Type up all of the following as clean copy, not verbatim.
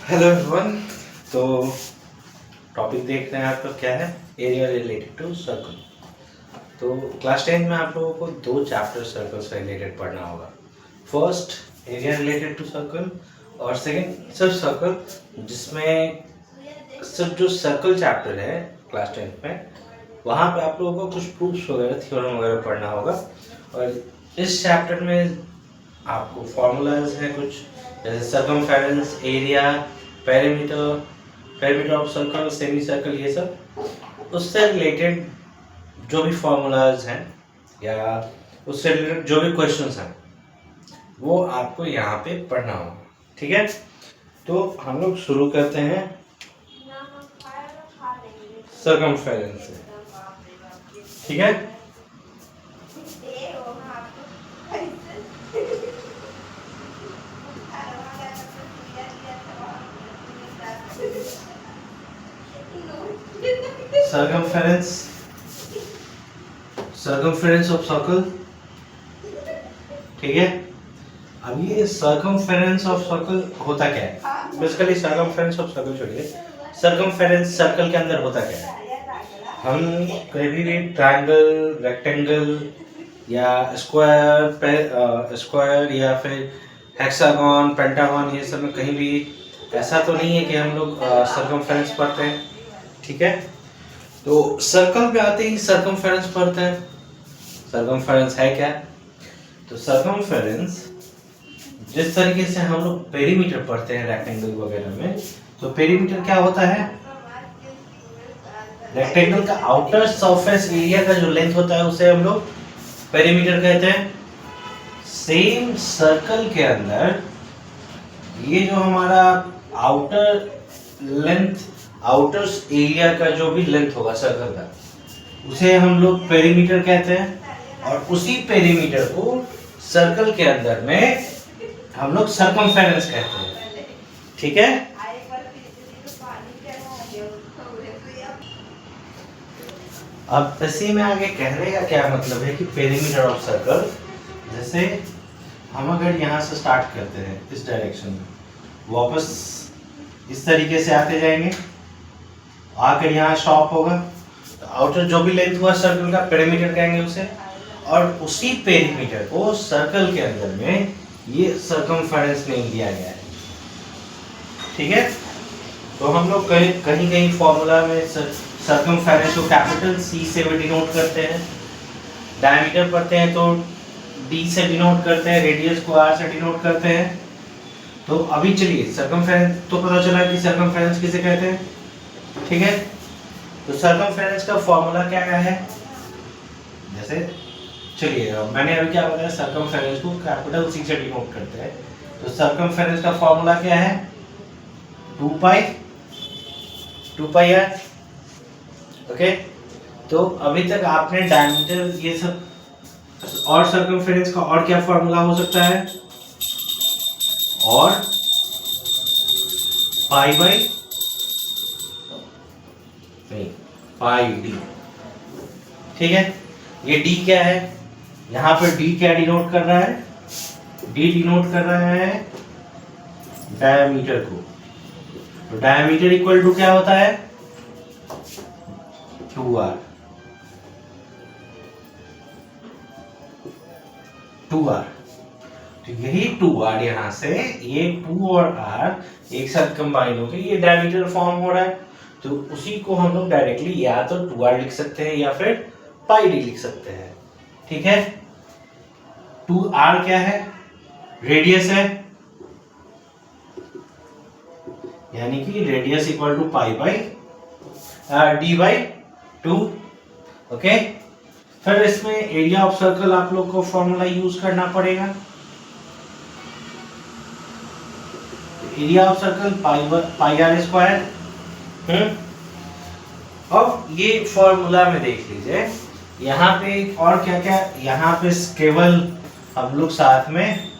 Hello everyone. तो topic देख रहे हैं आपका क्या है, एरिया रिलेटेड टू सर्कल। तो क्लास 10 में आप लोगों को दो चैप्टर सर्कल से रिलेटेड पढ़ना होगा। First area related to circle और सेकंड सिर्फ सर्कल, जिसमें सिर्फ जो सर्कल चैप्टर है क्लास 10 में वहाँ पे आप लोगों को कुछ प्रूफ्स वगैरह थ्योरम वगैरह पढ़ना होगा। और इस चैप्टर में आपको फॉर्मूलाज हैं कुछ, जैसे circumference, area, perimeter, perimeter of circle, semi circle, ये सब उससे रिलेटेड जो भी फॉर्मूलाज हैं या उससे रिलेटेड जो भी क्वेश्चंस हैं वो आपको यहाँ पे पढ़ना होगा। ठीक है, तो हम लोग शुरू करते हैं सर्कमफेरेंस से। ठीक है, सर्कमफेरेंस, सर्कमफेरेंस ऑफ सर्कल। ठीक है, अब ये सर्कमफेरेंस ऑफ सर्कल होता क्या है? बेसिकली सर्कमफेरेंस ऑफ सर्कल छोड़िए, सर्कमफेरेंस सर्कल के अंदर होता क्या है? हम कभी भी ट्रायंगल, रेक्टेंगल या स्क्वायर या फिर हेक्सागन, पेंटागन, ये सब में कहीं भी ऐसा तो नहीं है कि हम लोग सर्कमफेरेंस पढ़ते हैं। ठीक है, तो सर्कल पे आते ही सर्कमफेरेंस पढ़ते हैं। सर्कमफेरेंस है क्या? तो सर्कमफेरेंस जिस तरीके से हम लोग पेरीमीटर पढ़ते हैं रेक्टेंगल वगैरह में, तो पेरीमीटर क्या होता है? रेक्टेंगल का आउटर सरफेस एरिया का जो लेंथ होता है उसे हम लोग पेरीमीटर कहते हैं। सेम सर्कल के अंदर ये जो हमारा आउटर लेंथ, आउटर एरिया का जो भी लेंथ होगा सर्कल का, उसे हम लोग पेरीमीटर कहते हैं। और उसी पेरीमीटर को सर्कल के अंदर में हम लोग सर्कमफेरेंस कहते हैं। ठीक है, अब इसी में आगे कहने का क्या मतलब है कि पेरीमीटर ऑफ सर्कल, जैसे हम अगर यहाँ से स्टार्ट करते हैं इस डायरेक्शन में, वापस इस तरीके से आते जाएंगे, आकर यहाँ स्टॉप होगा, तो आउटर जो भी लेंथ हुआ सर्कल का पेरीमीटर कहेंगे उसे। और उसी पेरीमीटर को सर्कल के अंदर में ये सर्कमफेरेंस नेम दिया गया है। ठीक है, तो हम लोग कहीं फॉर्मूला में सर्कमफेरेंस को कैपिटल सी से भी डिनोट करते हैं, डायमीटर पढ़ते हैं तो डी से डिनोट करते हैं, रेडियस को आर से डिनोट करते हैं। तो अभी चलिए सर्कमफेरेंस तो पता चला कि सर्कमफेरेंस किसे कहते हैं। ठीक है, तो सर्कमफेरेंस का फॉर्मूला क्या है? जैसे चलिए मैंने अभी क्या बताया, सर्कमफेरेंस को कैपिटल सी से डिनोट करते हैं, तो सर्कमफेरेंस का फॉर्मूला क्या है? 2 पाई आर। ओके, तो अभी तक आपने डायमीटर ये सब, और सर्कमफेरेंस का और क्या फॉर्मूला हो सकता है? और पाई बाई पाई डी। ठीक है, ये डी क्या है? यहाँ पर डी क्या डिनोट कर रहा है? डी डिनोट कर रहा है डायमीटर को। तो डायमीटर इक्वल टू क्या होता है? 2r। 2r, तो यही 2r यहां से, ये 2 और r एक साथ कंबाइन होकर ये डायमीटर फॉर्म हो रहा है। तो उसी को हम लोग डायरेक्टली या तो 2r लिख सकते हैं या फिर पाई डी लिख सकते हैं। ठीक है, 2r क्या है? रेडियस है, यानी कि radius equal to pi by D by 2। Okay, फिर इसमें एरिया ऑफ सर्कल आप लोग को फॉर्मूला यूज करना पड़ेगा। Area of circle pi R square. अब ये फॉर्मूला में देख लीजिए, यहाँ पे और क्या क्या, यहाँ पे केवल हम लोग साथ में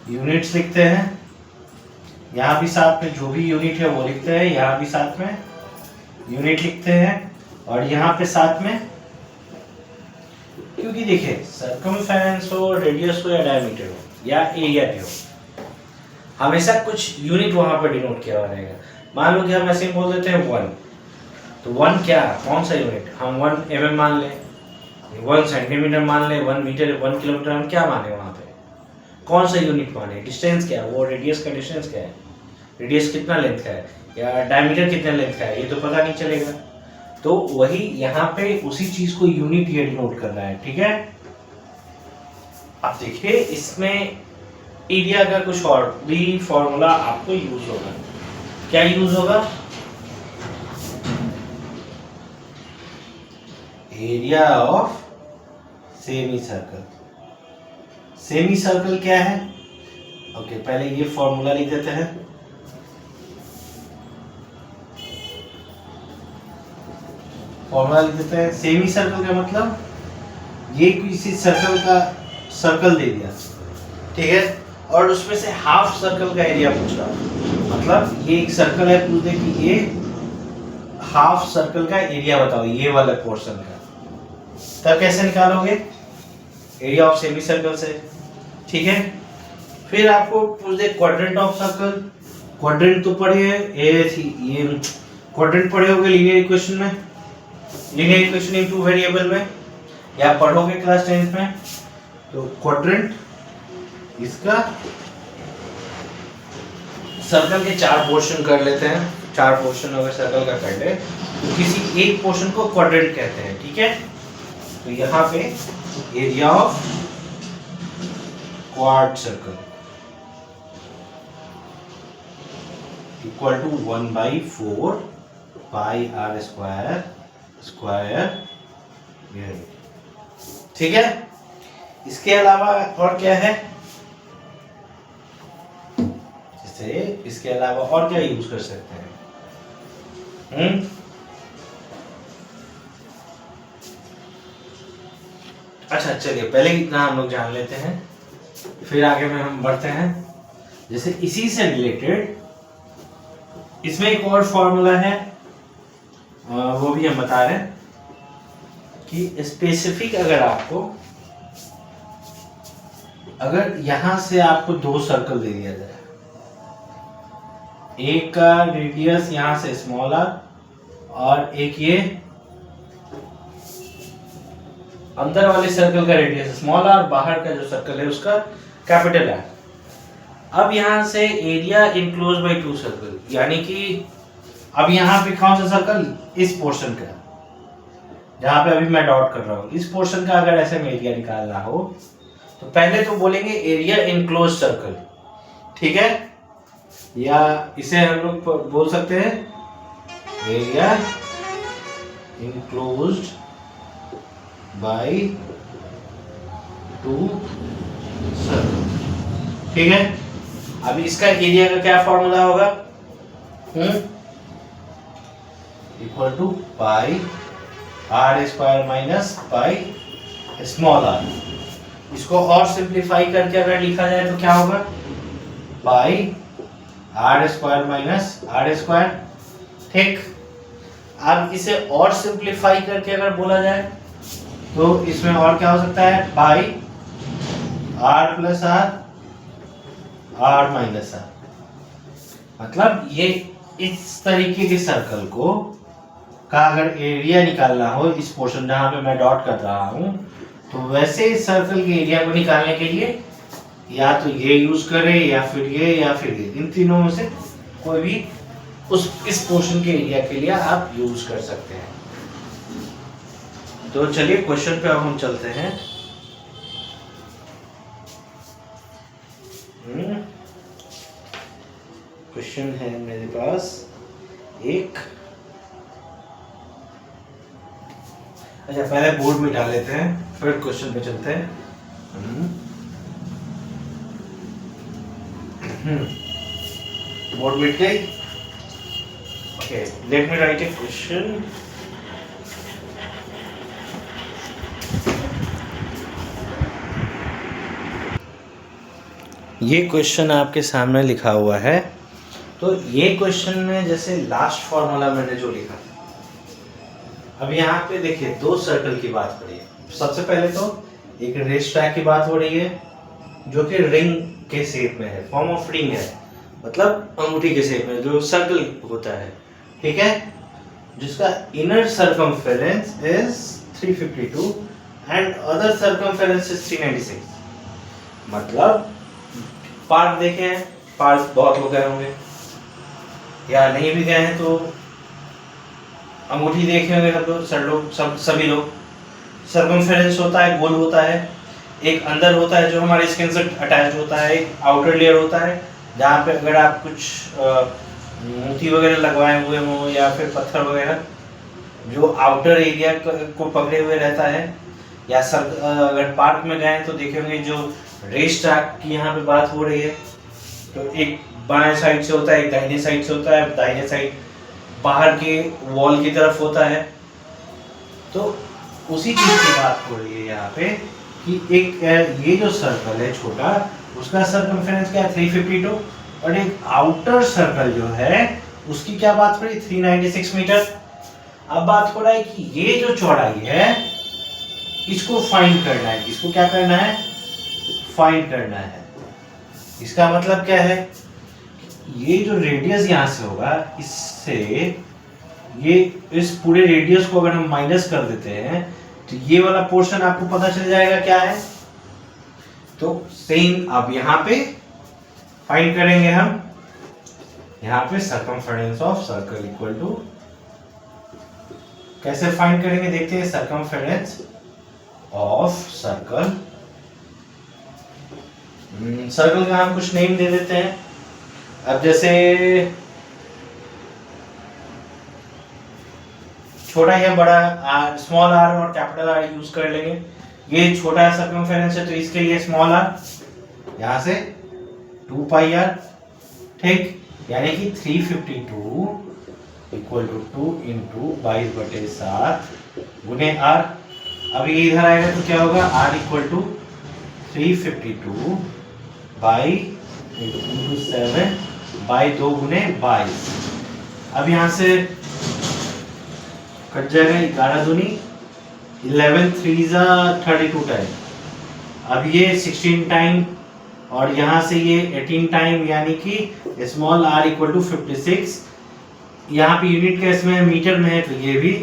यूनिट्स लिखते हैं, यहाँ भी साथ में जो भी यूनिट है वो लिखते हैं, यहाँ भी साथ में यूनिट लिखते हैं, और यहाँ पे साथ में, क्योंकि देखिए सर्कमफेरेंस हो, रेडियस हो या डायमीटर हो या एरिया भी हो, हमेशा कुछ यूनिट वहां पर डिनोट किया हुआ रहेगा। मान लो कि हम ऐसे ही बोल देते हैं 1, तो 1 क्या, कौन सा यूनिट, हम 1 mm मान लें, 1 सेंटीमीटर मान लें, 1 मीटर, 1 किलोमीटर, हम क्या माने वहां पे, कौन सा यूनिट माने, डिस्टेंस क्या है, वो रेडियस का डिस्टेंस क्या है, रेडियस कितना लेंथ का है या डायमीटर कितना लेंथ का है, ये तो पता नहीं चलेगा। तो वही यहाँ पे उसी चीज को यूनिट ये डिनोट करना है, ठीक है। अब देखिए इसमें एरिया का कुछ और भी फॉर्मूला आपको यूज होगा। क्या यूज होगा, area of semi circle. Semi circle क्या है, ओके पहले ये फॉर्मूला लिख देते हैं। फॉर्मूला लिख देते हैं, सेमी सर्कल का मतलब ये किसी सर्कल का सर्कल दे दिया, ठीक है, और उसमें से हाफ सर्कल का एरिया पूछ रहा, मतलब ये एक सर्कल है, पूछ दे कि ये हाफ सर्कल का एरिया बताओ, ये वाला पोर्शन का, तब कैसे निकालोगे, एरिया ऑफ सेमी सर्कल से, ठीक है। फिर आपको पूछ दे क्वाड्रेंट ऑफ सर्कल, क्वाड्रेंट तो पढ़े हैं, ये क्वाड्रेंट पढ़े होगे लीनियर इक्वेशन में, linear equation in two variable में, या पढ़ोगे क्लास 10th में। तो क्वाड्रेंट इसका सर्कल के 4 पोर्शन कर लेते हैं, 4 पोर्शन अगर सर्कल का कर ले तो किसी एक पोर्शन को क्वाड्रेंट कहते हैं, ठीक है। तो यहाँ पे area of quad circle equal to 1/4 pi r square square, ठीक है। इसके अलावा और क्या है, जैसे इसके अलावा और क्या यूज कर सकते हैं, अच्छा चलिए पहले इतना हम लोग जान लेते हैं, फिर आगे में हम बढ़ते हैं। जैसे इसी से रिलेटेड इसमें एक और फॉर्मूला है, वो भी हम बता रहे हैं कि स्पेसिफिक अगर यहां से आपको 2 सर्कल दे दिया जाए, एक का रेडियस यहां से स्मॉल r और एक ये अंदर वाले सर्कल का रेडियस स्मॉल r, बाहर का जो सर्कल है उसका कैपिटल R। अब यहां से एरिया इनक्लोज बाय 2 सर्कल, यानी कि अब यहाँ पे कौन सा सर्कल, इस पोर्शन का जहां पे अभी मैं डॉट कर रहा हूं, इस पोर्शन का अगर ऐसे में एरिया निकालना हो तो पहले तो बोलेंगे एरिया इनक्लोज सर्कल, ठीक है, या इसे हम लोग बोल सकते हैं एरिया इनक्लोज्ड बाय 2 सर्कल, ठीक है। अब इसका एरिया का क्या फॉर्मूला होगा, equal to pi r square minus pi small r। इसको और सिंप्लीफाई करके अगर लिखा जाए तो क्या होगा, पाई r square minus r square, ठीक। अब इसे और सिंप्लीफाई करके अगर बोला जाए तो इसमें और क्या हो सकता है, पाई r plus r minus r। मतलब ये इस तरीके के सर्कल को का अगर एरिया निकालना हो, इस पोर्शन जहां पे मैं डॉट कर रहा हूं, तो वैसे इस सर्कल के एरिया को निकालने के लिए या तो ये यूज करें या फिर ये या फिर ये, इन तीनों में से कोई भी इस पोर्शन के एरिया के लिए आप यूज कर सकते हैं। तो चलिए क्वेश्चन पे अब हम चलते हैं। क्वेश्चन है मेरे पास एक, अच्छा पहले बोर्ड में डाल लेते हैं फिर क्वेश्चन पे चलते हैं। बोर्ड मिट गई, ओके लेट मी राइट ए क्वेश्चन। ये क्वेश्चन आपके सामने लिखा हुआ है। तो ये क्वेश्चन में जैसे लास्ट फॉर्मूला मैंने जो लिखा, अब यहाँ पे देखिए 2 सर्कल की बात हो रही है। सबसे पहले तो एक रेस ट्रैक की बात हो रही है जो कि रिंग के शेप में है, फॉर्म ऑफ रिंग है। मतलब अंगूठी के शेप में जो सर्कल होता है, ठीक है, जिसका inner circumference is 352 and other circumference is 396। मतलब पार्क देखे हैं, पार्क बहुत लोग गए होंगे, या नहीं भी गए हैं तो अंगूठी देखे होंगे सब लोग, सभी लोग। सर्कमफेरेंस होता है, गोल होता है, एक अंदर होता है जो हमारे स्किन से अटैच होता है, एक आउटर लेयर होता है जहाँ पे अगर आप कुछ मोती वगैरह लगवाए हुए हो या फिर पत्थर वगैरह, जो आउटर एरिया को पकड़े हुए रहता है। या अगर पार्क में गए तो देखे होंगे जो रेस ट्रैक की यहाँ पे बात हो रही है, तो एक बाएं साइड से होता है, एक दाहिने साइड से होता है, दाहिने साइड बाहर के वॉल की तरफ होता है। तो उसी चीज की बात हो रही है यहाँ पे कि एक ये जो सर्कल है छोटा, उसका सर्कमफेरेंस क्या है 352, और एक आउटर सर्कल जो है उसकी क्या बात हो रही है 396 मीटर। अब बात हो रहा है कि ये जो चौड़ाई है इसको फाइंड करना है, इसको क्या करना है, फाइंड करना है। इसका मतलब क्या है, ये जो रेडियस यहाँ से होगा, इससे ये इस पूरे रेडियस को अगर हम माइनस कर देते हैं तो ये वाला पोर्शन आपको पता चल जाएगा क्या है। तो सेम अब यहाँ पे फाइंड करेंगे हम, यहाँ पे circumference of circle equal to, कैसे फाइंड करेंगे देखते हैं। सर्कमफेरेंस ऑफ सर्कल, सर्कल का हम कुछ नेम दे देते हैं। अब जैसे छोटा या बड़ा, स्मॉल आर और कैपिटल आर यूज कर लेंगे। ये छोटा सर्कमफेरेंस है तो इसके लिए स्मॉल आर, यहां से 2 पाई आर, ठीक, यानी कि 352 इक्वल टू 2 इंटू 22/7 गुने आर। अब ये इधर आएगा तो क्या होगा, R equal to 352 by 7 by 2 गुने 22। अब यहाँ से कट जाएगा 11 दूनी 11, 3 32 टाइम। अब ये 16 टाइम और यहाँ से ये 18 टाइम, यानी कि स्मॉल आर इक्वल टू 56। यहाँ पे यूनिट का इसमें मीटर में है तो ये भी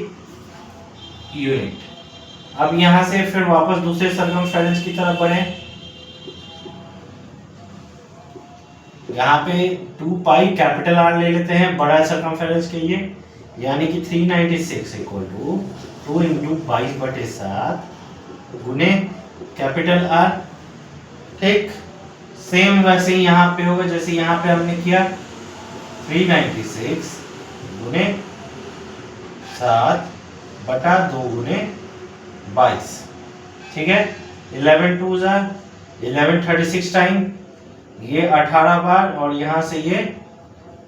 यूनिट। अब यहाँ से फिर वापस दूसरे सर्कमफेरेंस की तरफ बढ़े, यहाँ पे 2 पाई कैपिटल आर ले लेते हैं बड़ा सर्कमफेरेंस के लिए, यानी कि 396 इक्वल टू 2 इंटू 22/7 गुने कैपिटल आर, ठीक। सेम वैसे ही यहाँ पे होगा जैसे यहाँ पे हमने किया, 396 गुने 7/2 गुने 22, ठीक है। 11 2 11 36 टाइम, ये 18 बार, और यहाँ से ये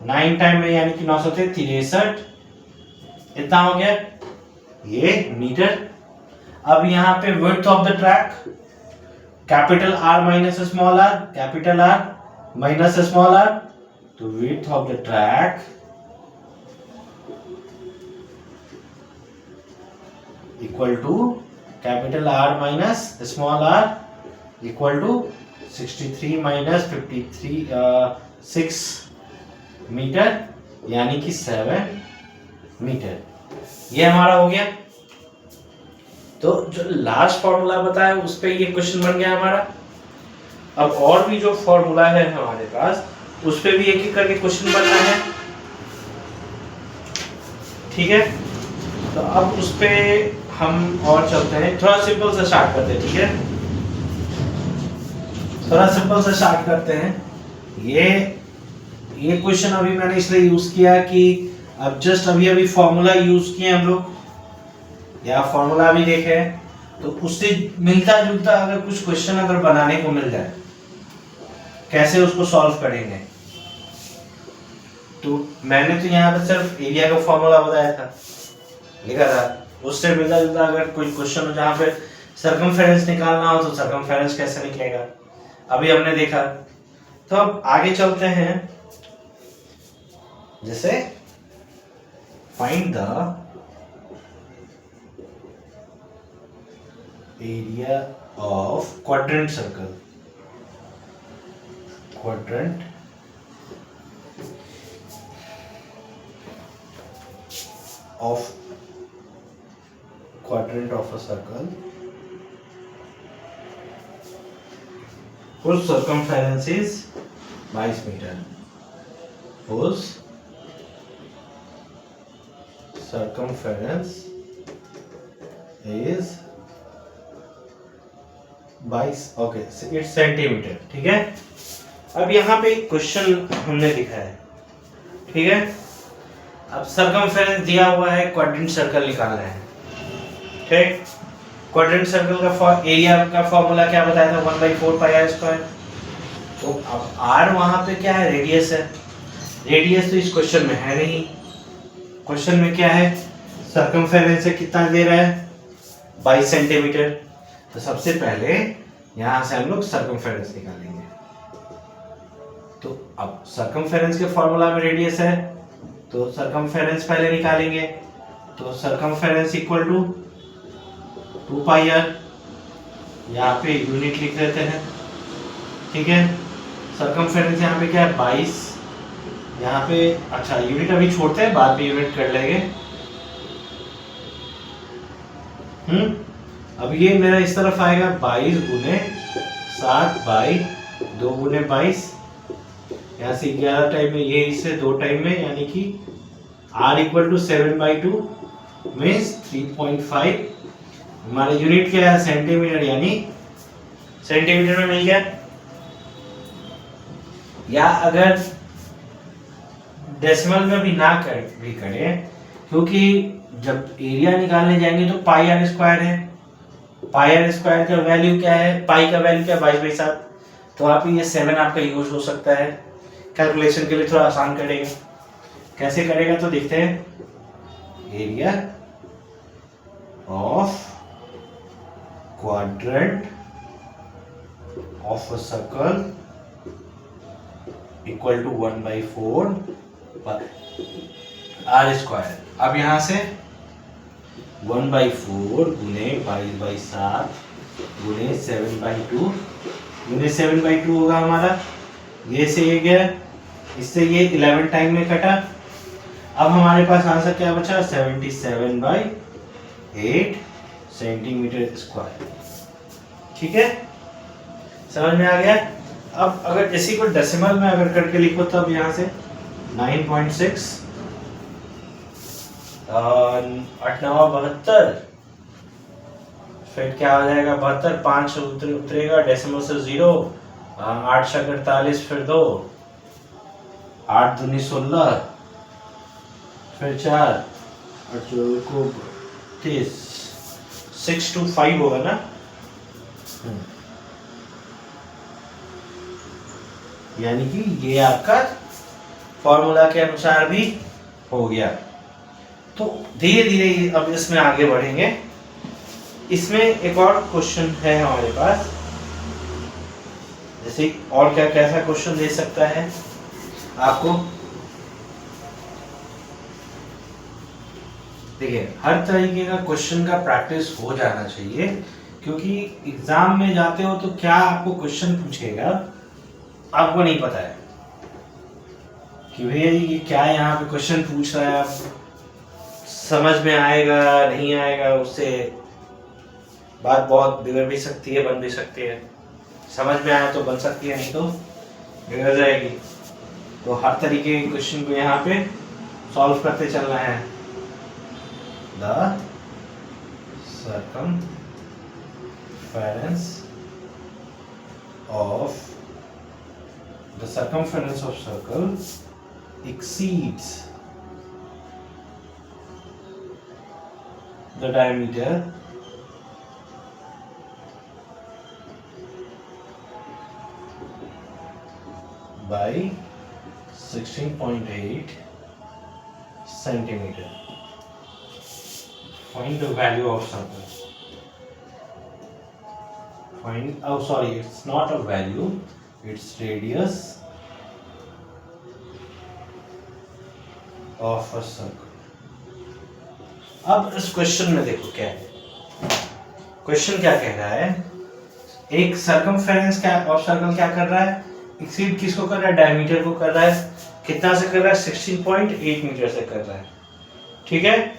9 टाइम में, यानी कि 963, इतना हो गया ये मीटर। अब यहाँ पे width of the track, capital R minus small r, capital R minus small r, तो width of the track equal to capital R minus small r equal to 63 minus 53 6 metre, यानी कि 7 मीटर। ये हमारा हो गया। तो जो लास्ट फॉर्मूला बताया उस पे ये क्वेश्चन बन गया हमारा। अब और भी जो फॉर्मूला है हमारे पास उस पे भी एक एक करके क्वेश्चन बनना है, ठीक है। तो अब उस पे हम और चलते हैं, थोड़ा सिंपल से स्टार्ट करते हैं, ठीक है। थोड़ा सिंपल से स्टार्ट करते हैं। ये क्वेश्चन अभी मैंने इसलिए यूज किया कि अब जस्ट अभी फॉर्मूला यूज किए हम लोग, या फॉर्मूला भी देखे, तो उससे मिलता जुलता अगर कुछ क्वेश्चन अगर बनाने को मिल जाए, कैसे उसको सॉल्व करेंगे। तो मैंने तो यहाँ पे सिर्फ एरिया का फॉर्मूला बताया था, लिखा था। उससे मिलता जुलता अगर कोई क्वेश्चन हो जहाँ पे सर्कमफेरेंस निकालना हो तो सर्कमफेरेंस कैसे निकलेगा, अभी हमने देखा। तो अब आगे चलते हैं, जैसे find the area of quadrant circle, quadrant of quadrant of a circle whose circumference is 22 meter, whose circumference is 22, okay it's centimetre. ठीक है, अब यहाँ पे एक क्वेश्चन हमने लिखा है, ठीक है। अब सर्कमफेरेंस दिया हुआ है, क्वाड्रेंट सर्कल निकालना है, ठीक। क्वाड्रेंट सर्कल का एरिया का फॉर्मूला क्या बताया था, 1/4 पाई आर स्क्वायर। तो अब आर वहां पे क्या है, रेडियस है। रेडियस तो इस क्वेश्चन में है नहीं, क्वेश्चन में क्या है, सर्कमफेरेंस है, कितना दे रहा है, 22 सेंटीमीटर। तो सबसे पहले यहां से हम लोग सर्कमफेरेंस निकालेंगे। तो अब सर्कमफेरेंस के फॉर्मूला में रेडियस है, तो सर्कमफेरेंस पहले निकालेंगे। तो circumference equal to 2 pi R, यहाँ पे यूनिट लिख देते हैं, ठीक है। सर्कमफेरेंस यहाँ पे क्या है, 22, यहाँ पे अच्छा यूनिट अभी छोड़ते हैं, बाद में यूनिट कर लेंगे। अब ये मेरा इस तरफ आएगा 22 गुने 7 बाई 2 गुने 22, यहाँ से 11 टाइम में, ये इससे 2 टाइम में, यानी कि r इक्वल टू 7/2 मीन्स 3.5। हमारा यूनिट क्या है, सेंटीमीटर, यानी सेंटीमीटर में मिल गया। या अगर डेसिमल में भी ना भी करें, क्योंकि जब एरिया निकालने जाएंगे तो पाई आर स्क्वायर है, पाई आर स्क्वायर का वैल्यू क्या है, पाई का वैल्यू क्या है, 22/7। तो आप ये 7 आपका यूज हो सकता है कैलकुलेशन के लिए, थोड़ा आसान करेगा। कैसे करेगा तो देखते हैं। Area of quadrant of a circle equal to 1/4 R square. अब यहां से 1/4 गुने 22/7 गुने 7/2 गुने 7/2 होगा हमारा, ये से ये गया, इससे ये 11 टाइम में कटा। अब हमारे पास आंसर क्या बचा, 77/8 सेंटीमीटर स्क्वायर। ठीक है, समझ में आ गया। अब अगर इसी को डेसिमल में अगर करके लिखो तब यहाँ से 9.6 8 9 72, फिर क्या हो जाएगा 72, 5 उतरेगा डेसिमल से 0, 8 × 48, फिर 2, 8 दूनी 16, फिर 4 और 4 को 30, 6 to 5 होगा ना। यानी कि ये आपका फॉर्मूला के अनुसार भी हो गया। तो धीरे धीरे अब इसमें आगे बढ़ेंगे। इसमें एक और क्वेश्चन है हमारे पास, जैसे और क्या कैसा क्वेश्चन दे सकता है आपको। देखिए, हर तरीके का क्वेश्चन का प्रैक्टिस हो जाना चाहिए, क्योंकि एग्जाम में जाते हो तो क्या आपको क्वेश्चन पूछेगा आपको नहीं पता है कि भैया ये क्या यहाँ पे क्वेश्चन पूछ रहा है, आप समझ में आएगा नहीं आएगा, उससे बात बहुत बिगड़ भी सकती है, बन भी सकती है। समझ में आया तो बन सकती है, नहीं तो बिगड़ जाएगी। तो हर तरीके के क्वेश्चन को यहाँ पे सॉल्व करते चलना है। The circumference of circle exceeds the diameter by 16.8 centimeter. Find the value of circle. It's not a value, it's radius of a circle. अब इस क्वेश्चन में देखो क्या है, क्वेश्चन क्या कह रहा है, एक सर्कमफेरेंस क्या ऑफ सर्कल क्या कर रहा है, एक्सीड किसको कर रहा है, डायमीटर को कर रहा है। कितना से कर रहा है, 16.8 मीटर से कर रहा है। ठीक है,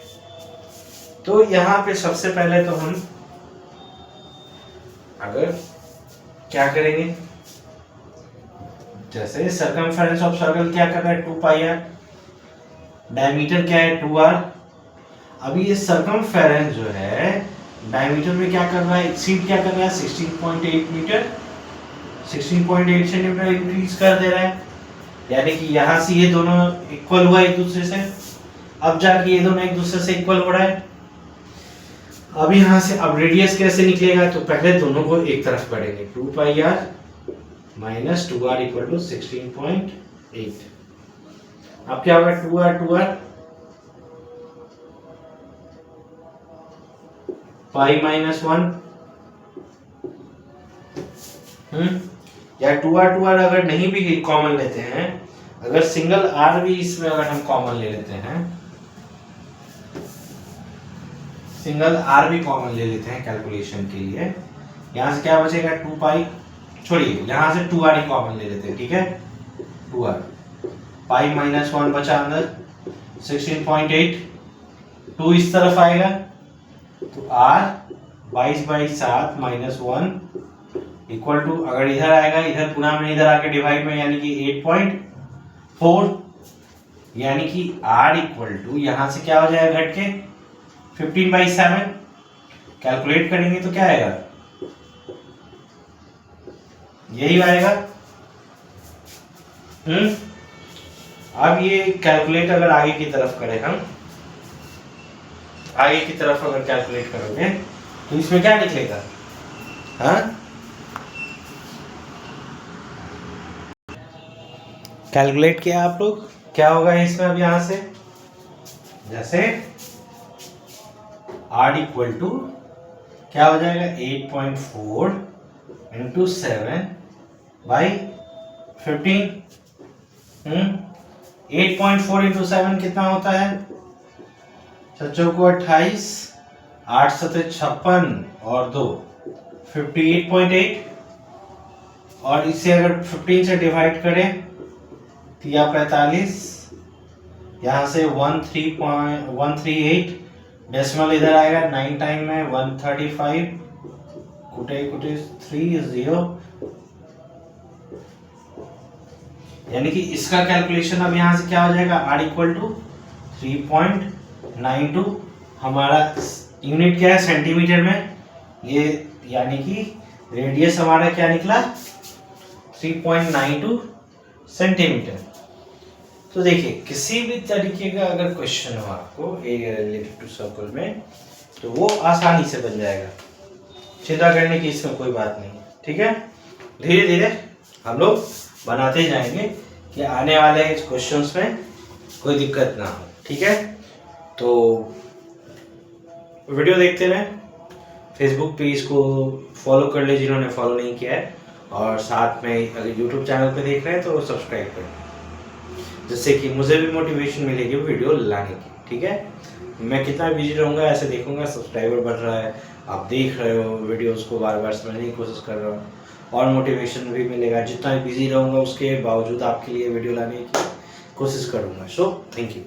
तो यहाँ पे सबसे पहले तो हम अगर क्या करेंगे, जैसे सर्कमफेरेंस ऑफ सर्कल क्या कर रहा है 2 पाई आर, डायमीटर क्या है 2r। अभी ये सर्कमफेरेंस जो है डायमीटर में क्या कर रहा है, एक्सीड क्या कर रहा है 16.8 मीटर, 16.8 सेंटीमीटर इंक्रीज कर दे रहा है, यानी कि यहाँ से ये दोनों इक्वल हुआ एक दूसरे से, अब जाके ये दोनों एक दूसरे से इक्वल हो रहा है। अब यहाँ से अब रेडियस कैसे निकलेगा, तो पहले दोनों को एक तरफ पढ़ेंगे, 2 pi R minus 2r equal to 16.8। अब क्या होगा 2r पाई माइनस 1, या 2r अगर नहीं भी कॉमन लेते हैं, अगर सिंगल r भी इसमें अगर हम कॉमन ले लेते हैं, सिंगल r भी कॉमन ले लेते हैं कैलकुलेशन के लिए, यहाँ से क्या बचेगा 2 पाई, छोड़िए यहाँ से 2r ही कॉमन ले लेते हैं, ठीक है 2r पाई माइनस 1 बचा अंदर 16.8, 2 इस तरफ आएगा तो r 22/7 माइनस 1 इक्वल टू, अगर इधर आएगा इधर पुनः में इधर आके डिवाइड में, यानी कि 8.4, यानी कि r इक्वल टू यहाँ से क्या हो जाएगा घट के 15/7। कैलकुलेट करेंगे तो क्या आएगा, यही आएगा। अब ये कैलकुलेट अगर आगे की तरफ करें, हम आगे की तरफ अगर कैलकुलेट करोगे तो इसमें क्या निकलेगा, हाँ कैलकुलेट किया आप लोग, क्या होगा इसमें अब यहाँ से, जैसे r इक्वल टू क्या हो जाएगा 8.4 इंटू 7/15। 8.4 इंटू 7 कितना होता है, 6 को 28, 8 सते 56 और 2 58.8, और इसे अगर 15 से डिवाइड करें तो यह 45, यहाँ से 138 डेसिमल इधर आएगा, 9 टाइम में 135, कुटे 30, यानी कि इसका कैलकुलेशन अब यहाँ से क्या हो जाएगा, r इक्वल टू 3.92, हमारा यूनिट क्या है सेंटीमीटर में, ये यानी कि रेडियस हमारा क्या निकला 3.92 सेंटीमीटर। तो देखिए किसी भी तरीके का अगर क्वेश्चन हो आपको एरिया रिलेटेड टू सर्कल में, तो वो आसानी से बन जाएगा, चिंता करने की इसमें कोई बात नहीं, ठीक है। धीरे धीरे हम लोग बनाते जाएंगे कि आने वाले क्वेश्चंस में कोई दिक्कत ना हो, ठीक है। तो वीडियो देखते रहें, फेसबुक पेज को फॉलो कर ले जिन्होंने फॉलो नहीं किया है, और साथ में अगर यूट्यूब चैनल पे देख रहे हैं तो सब्सक्राइब करें, जिससे कि मुझे भी मोटिवेशन मिलेगी वीडियो लाने की, ठीक है। मैं कितना बिजी रहूँगा ऐसे देखूंगा, सब्सक्राइबर बढ़ रहा है, आप देख रहे हो वीडियोस को, बार बार समझने की कोशिश कर रहा हूँ, और मोटिवेशन भी मिलेगा। जितना बिजी रहूँगा उसके बावजूद आपके लिए वीडियो लाने की कोशिश करूँगा। So thank you.